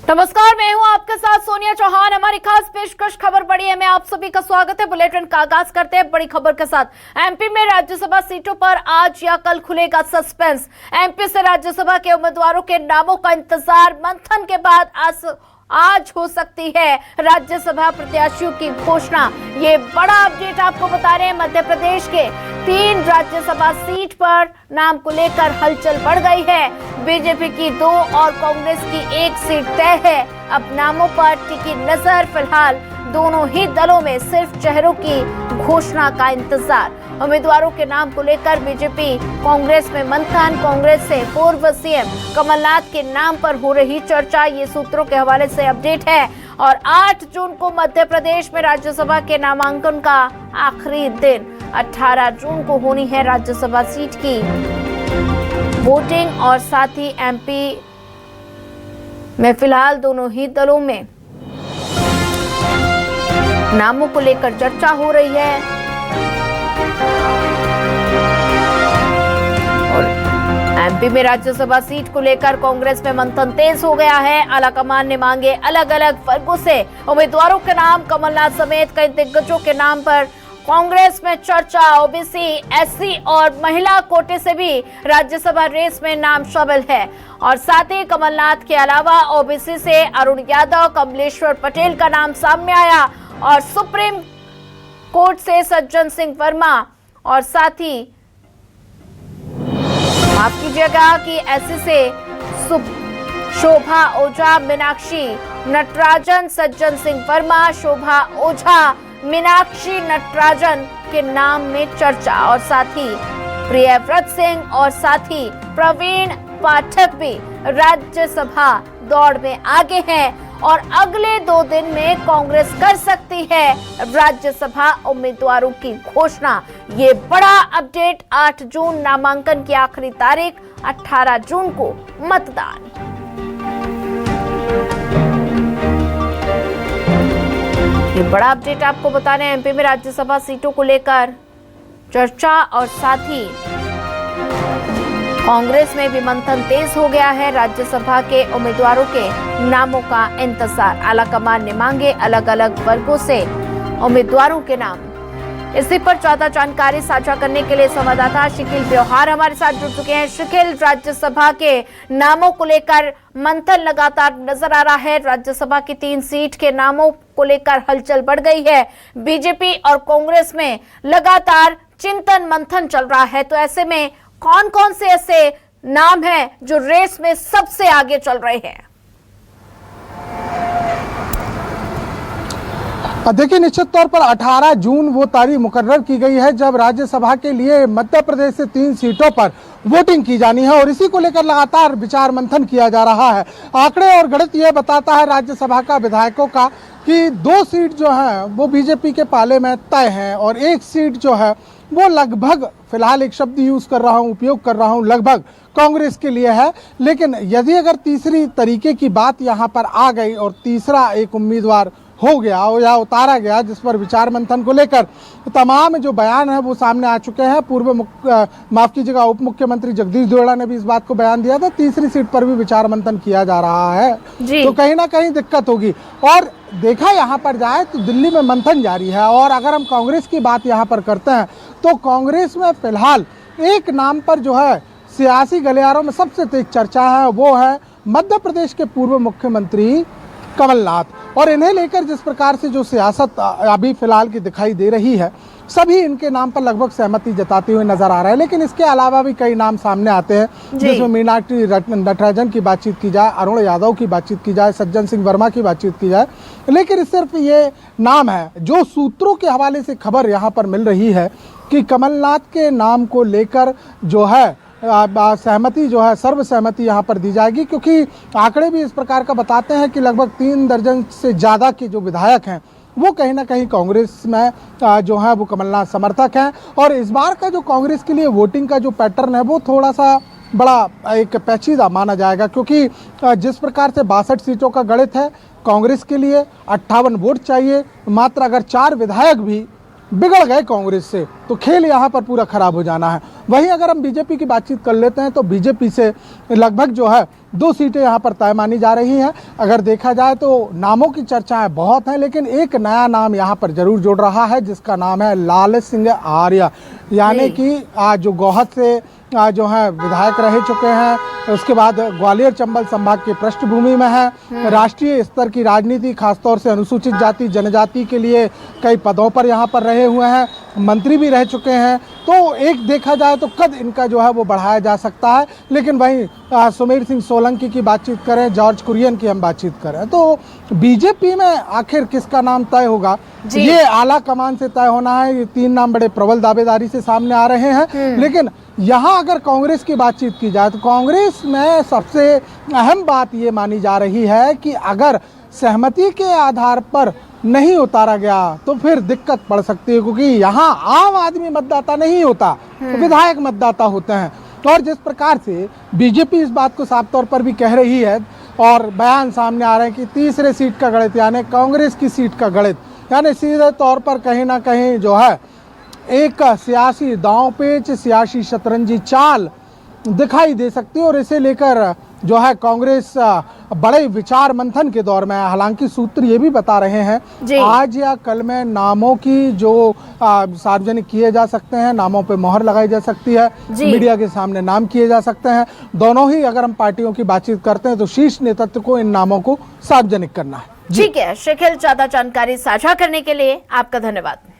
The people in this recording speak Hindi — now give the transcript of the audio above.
नमस्कार, मैं हूं आपके साथ सोनिया चौहान। हमारी खास पेशकश खबर बड़ी है में आप सभी का स्वागत है। बुलेटिन का आगाज करते हैं बड़ी खबर के साथ। एमपी में राज्यसभा सीटों पर आज या कल खुलेगा सस्पेंस। एमपी से राज्यसभा के उम्मीदवारों के नामों का इंतजार। मंथन के बाद आज हो सकती है राज्यसभा प्रत्याशियों की घोषणा। ये बड़ा अपडेट आपको बता रहे हैं। मध्य प्रदेश के 3 राज्यसभा सीट पर नाम को लेकर हलचल बढ़ गई है। बीजेपी की 2 और कांग्रेस की 1 सीट तय है। अब नामों पर टिकी नजर। फिलहाल दोनों ही दलों में सिर्फ चेहरों की घोषणा का इंतजार। उम्मीदवारों के नाम को लेकर बीजेपी कांग्रेस में मंथन। कांग्रेस से पूर्व सीएम कमलनाथ के नाम पर हो रही चर्चा, ये सूत्रों के हवाले से अपडेट है। और 8 जून को मध्य प्रदेश में राज्यसभा के नामांकन का आखिरी दिन। 18 जून को होनी है राज्यसभा सीट की वोटिंग। और साथ ही एमपी में फिलहाल दोनों ही दलों में नामों को लेकर चर्चा हो रही है। और एमपी में राज्यसभा सीट को लेकर कांग्रेस में मंथन तेज हो गया है। आलाकमान ने मांगे अलग अलग वर्गों से उम्मीदवारों के नाम। कमलनाथ समेत कई दिग्गजों के नाम पर कांग्रेस में चर्चा। ओबीसी, एससी और महिला कोटे से भी राज्यसभा रेस में नाम शामिल है। और साथ ही कमलनाथ के अलावा ओबीसी से अरुण यादव, कमलेश्वर पटेल का नाम सामने आया। और सुप्रीम कोर्ट से सज्जन सिंह वर्मा और साथ ही माफ कीजिएगा कि एससी से शोभा ओझा, मीनाक्षी नटराजन, सज्जन सिंह वर्मा, शोभा ओझा, मीनाक्षी नटराजन के नाम में चर्चा। और साथ ही प्रियव्रत सिंह और साथ ही प्रवीण पाठक भी राज्यसभा दौड़ में आगे हैं। और अगले 2 दिन में कांग्रेस कर सकती है राज्यसभा उम्मीदवारों की घोषणा। ये बड़ा अपडेट। 8 जून नामांकन की आखिरी तारीख, 18 जून को मतदान। ये बड़ा अपडेट आपको बता रहे हैं। एमपी में राज्यसभा सीटों को लेकर चर्चा और साथ ही कांग्रेस में भी मंथन तेज हो गया है। राज्यसभा के उम्मीदवारों के नामों का इंतजार। आलाकमान ने मांगे अलग अलग वर्गों से उम्मीदवारों के नाम। इसी पर ज्यादा जानकारी साझा करने के लिए संवाददाता शिखिल ब्योहार हमारे साथ जुड़ चुके हैं। शिखिल, राज्यसभा के नामों को लेकर मंथन लगातार नजर आ रहा है। राज्यसभा की 3 सीट के नामों को लेकर हलचल बढ़ गई है। बीजेपी और कांग्रेस में लगातार चिंतन मंथन चल रहा है। तो ऐसे में कौन कौन से ऐसे नाम हैं जो रेस में सबसे आगे चल रहे हैं? देखिए, निश्चित तौर पर 18 जून वो तारीख मुकर्रर की गई है जब राज्यसभा के लिए मध्य प्रदेश से 3 सीटों पर वोटिंग की जानी है। और इसी को लेकर लगातार विचार मंथन किया जा रहा है। आंकड़े और गणित ये बताता है राज्यसभा का विधायकों का कि 2 सीट जो है वो बीजेपी के पाले में तय है और 1 सीट जो है वो लगभग, फिलहाल एक शब्द यूज कर रहा हूँ, उपयोग कर रहा हूँ, लगभग कांग्रेस के लिए है। लेकिन यदि अगर तीसरी तरीके की बात यहाँ पर आ गई और तीसरा एक उम्मीदवार हो गया या उतारा गया जिस पर विचार मंथन को लेकर तमाम जो बयान है वो सामने आ चुके हैं। माफ कीजिएगा, उप मुख्यमंत्री जगदीश देवड़ा ने भी इस बात को बयान दिया था। तीसरी सीट पर भी विचार मंथन किया जा रहा है तो कहीं ना कहीं दिक्कत होगी। और देखा यहाँ पर जाए तो दिल्ली में मंथन जारी है। और अगर हम कांग्रेस की बात यहाँ पर करते हैं तो कांग्रेस में फिलहाल एक नाम पर जो है सियासी गलियारों में सबसे तेज चर्चा है, वो है मध्य प्रदेश के पूर्व मुख्यमंत्री कमलनाथ। और इन्हें लेकर जिस प्रकार से जो सियासत अभी फिलहाल की दिखाई दे रही है, सभी इनके नाम पर लगभग सहमति जताते हुए नजर आ रहा है। लेकिन इसके अलावा भी कई नाम सामने आते हैं जिसमें मीनाक्षी नटराजन की बातचीत की जाए, अरुण यादव की बातचीत की जाए, सज्जन सिंह वर्मा की बातचीत की जाए। लेकिन सिर्फ ये नाम है जो सूत्रों के हवाले से खबर यहाँ पर मिल रही है कि कमलनाथ के नाम को लेकर जो है सहमति जो है, सर्वसहमति यहाँ पर दी जाएगी। क्योंकि आंकड़े भी इस प्रकार का बताते हैं कि लगभग 3 दर्जन से ज़्यादा के जो विधायक हैं वो कहीं ना कहीं कांग्रेस में जो है वो कमलनाथ समर्थक हैं। और इस बार का जो कांग्रेस के लिए वोटिंग का जो पैटर्न है वो थोड़ा सा बड़ा एक पेचीदा माना जाएगा। क्योंकि जिस प्रकार से 62 सीटों का गणित है, कांग्रेस के लिए 58 वोट चाहिए। मात्र अगर 4 विधायक भी बिगड़ गए कांग्रेस से, तो खेल यहाँ पर पूरा खराब हो जाना है। वहीं अगर हम बीजेपी की बातचीत कर लेते हैं तो बीजेपी से लगभग जो है 2 सीटें यहाँ पर तय मानी जा रही हैं। अगर देखा जाए तो नामों की चर्चाएं बहुत हैं, लेकिन एक नया नाम यहाँ पर जरूर जुड़ रहा है जिसका नाम है लाल सिंह आर्य, यानी कि जो गोहद से जो है विधायक रह चुके हैं, उसके बाद ग्वालियर चंबल संभाग की पृष्ठभूमि में है, राष्ट्रीय स्तर की राजनीति खासतौर से अनुसूचित जाति जनजाति के लिए कई पदों पर यहाँ पर रहे हुए हैं, मंत्री भी रह चुके हैं। तो एक देखा जाए तो कद इनका जो है वो बढ़ाया जा सकता है। लेकिन वहीं सुमेर सिंह सोलंकी की बातचीत करें, जॉर्ज कुरियन की हम बातचीत करें, तो बीजेपी में आखिर किसका नाम तय होगा, ये आला कमान से तय होना है। ये 3 नाम बड़े प्रबल दावेदारी से सामने आ रहे हैं। लेकिन यहाँ अगर कांग्रेस की बातचीत की जाए तो कांग्रेस में सबसे अहम बात ये मानी जा रही है कि अगर सहमति के आधार पर नहीं उतारा गया तो फिर दिक्कत पड़ सकती है, क्योंकि यहाँ आम आदमी मतदाता नहीं होता, विधायक मतदाता होते हैं। और जिस प्रकार से बीजेपी इस बात को साफ तौर पर भी कह रही है और बयान सामने आ रहे हैं कि तीसरे सीट का गणित यानी कांग्रेस की सीट का गणित, यानी सीधे तौर पर कहीं ना कहीं जो है एक सियासी दांवपेच, सियासी शतरंजी चाल दिखाई दे सकती है। और इसे लेकर जो है कांग्रेस बड़े विचार मंथन के दौर में है। हालांकि सूत्र ये भी बता रहे हैं आज या कल में नामों की जो सार्वजनिक किए जा सकते हैं, नामों पे मोहर लगाई जा सकती है, मीडिया के सामने नाम किए जा सकते हैं। दोनों ही अगर हम पार्टियों की बातचीत करते हैं तो शीर्ष नेतृत्व को इन नामों को सार्वजनिक करना है। ठीक है शिखिल, ज्यादा जानकारी साझा करने के लिए आपका धन्यवाद।